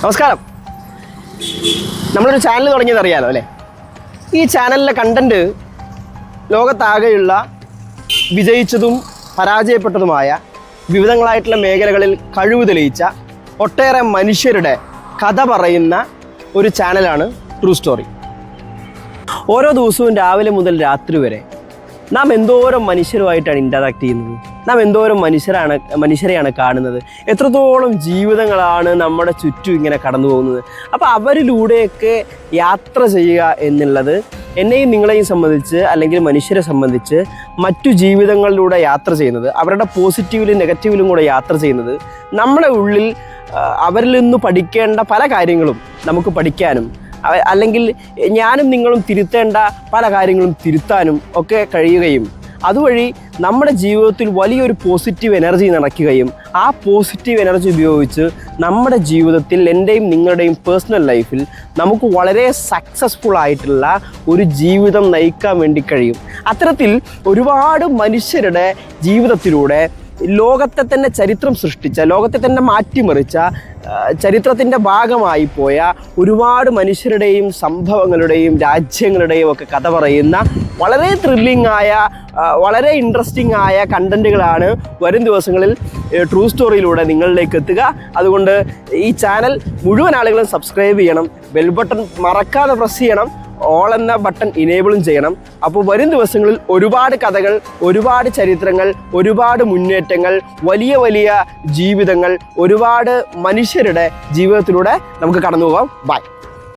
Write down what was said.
നമസ്കാരം. നമ്മളൊരു ചാനൽ തുടങ്ങിയത് അറിയാലോ അല്ലേ? ഈ ചാനലിലെ കണ്ടൻറ്റ് ലോകത്താകെയുള്ള വിജയിച്ചതും പരാജയപ്പെട്ടതുമായ വിവിധങ്ങളായിട്ടുള്ള മേഖലകളിൽ കഴിവ് തെളിയിച്ച ഒട്ടേറെ മനുഷ്യരുടെ കഥ പറയുന്ന ഒരു ചാനലാണ് ട്രൂ സ്റ്റോറി. ഓരോ ദിവസവും രാവിലെ മുതൽ രാത്രി വരെ നാം എന്തോരം മനുഷ്യരുമായിട്ടാണ് ഇൻറ്ററാക്ട് ചെയ്യുന്നത്, നാം എന്തോരം മനുഷ്യരെയാണ് കാണുന്നത്, എത്രത്തോളം ജീവിതങ്ങളാണ് നമ്മുടെ ചുറ്റും ഇങ്ങനെ കടന്നു പോകുന്നത്. അപ്പോൾ അവരിലൂടെയൊക്കെ യാത്ര ചെയ്യുക എന്നുള്ളത് എന്നെയും നിങ്ങളെയും സംബന്ധിച്ച്, അല്ലെങ്കിൽ മനുഷ്യരെ സംബന്ധിച്ച് മറ്റു ജീവിതങ്ങളിലൂടെ യാത്ര ചെയ്യുന്നത്, അവരുടെ പോസിറ്റീവിലും നെഗറ്റീവിലും കൂടെ യാത്ര ചെയ്യുന്നത്, നമ്മുടെ ഉള്ളിൽ അവരിൽ നിന്ന് പഠിക്കേണ്ട പല കാര്യങ്ങളും നമുക്ക് പഠിക്കാനും, അല്ലെങ്കിൽ ഞാനും നിങ്ങളും തിരുത്തേണ്ട പല കാര്യങ്ങളും തിരുത്താനും ഒക്കെ കഴിയുകയും, അതുവഴി നമ്മുടെ ജീവിതത്തിൽ വലിയൊരു പോസിറ്റീവ് എനർജി നിറയ്ക്കുകയും, ആ പോസിറ്റീവ് എനർജി ഉപയോഗിച്ച് നമ്മുടെ ജീവിതത്തിൽ, എൻ്റെയും നിങ്ങളുടെയും പേഴ്സണൽ ലൈഫിൽ നമുക്ക് വളരെ സക്സസ്ഫുൾ ആയിട്ടുള്ള ഒരു ജീവിതം നയിക്കാൻ വേണ്ടി കഴിയും. അത്തരത്തിൽ ഒരുപാട് മനുഷ്യരുടെ ജീവിതത്തിലൂടെ ലോകത്തെ തന്നെ ചരിത്രം സൃഷ്ടിച്ച, ലോകത്തെ തന്നെ മാറ്റിമറിച്ച, ചരിത്രത്തിൻ്റെ ഭാഗമായി പോയ ഒരുപാട് മനുഷ്യരുടെയും സംഭവങ്ങളുടെയും രാജ്യങ്ങളുടെയും ഒക്കെ കഥ പറയുന്ന വളരെ ത്രില്ലിംഗ് ആയ, വളരെ ഇൻട്രസ്റ്റിംഗ് ആയ കണ്ടൻറ്റുകളാണ് വരും ദിവസങ്ങളിൽ ട്രൂ സ്റ്റോറിയിലൂടെ നിങ്ങളിലേക്ക് എത്തുക. അതുകൊണ്ട് ഈ ചാനൽ മുഴുവൻ ആളുകളും സബ്സ്ക്രൈബ് ചെയ്യണം, ബെൽ ബട്ടൺ മറക്കാതെ പ്രസ് ചെയ്യണം, ഓൾ എന്ന ബട്ടൺ ഇനേബിളും ചെയ്യണം. അപ്പോൾ വരും ദിവസങ്ങളിൽ ഒരുപാട് കഥകൾ, ഒരുപാട് ചരിത്രങ്ങൾ, ഒരുപാട് മുന്നേറ്റങ്ങൾ, വലിയ വലിയ ജീവിതങ്ങൾ, ഒരുപാട് മനുഷ്യരുടെ ജീവിതത്തിലൂടെ നമുക്ക് കടന്നു പോകാം. ബൈ.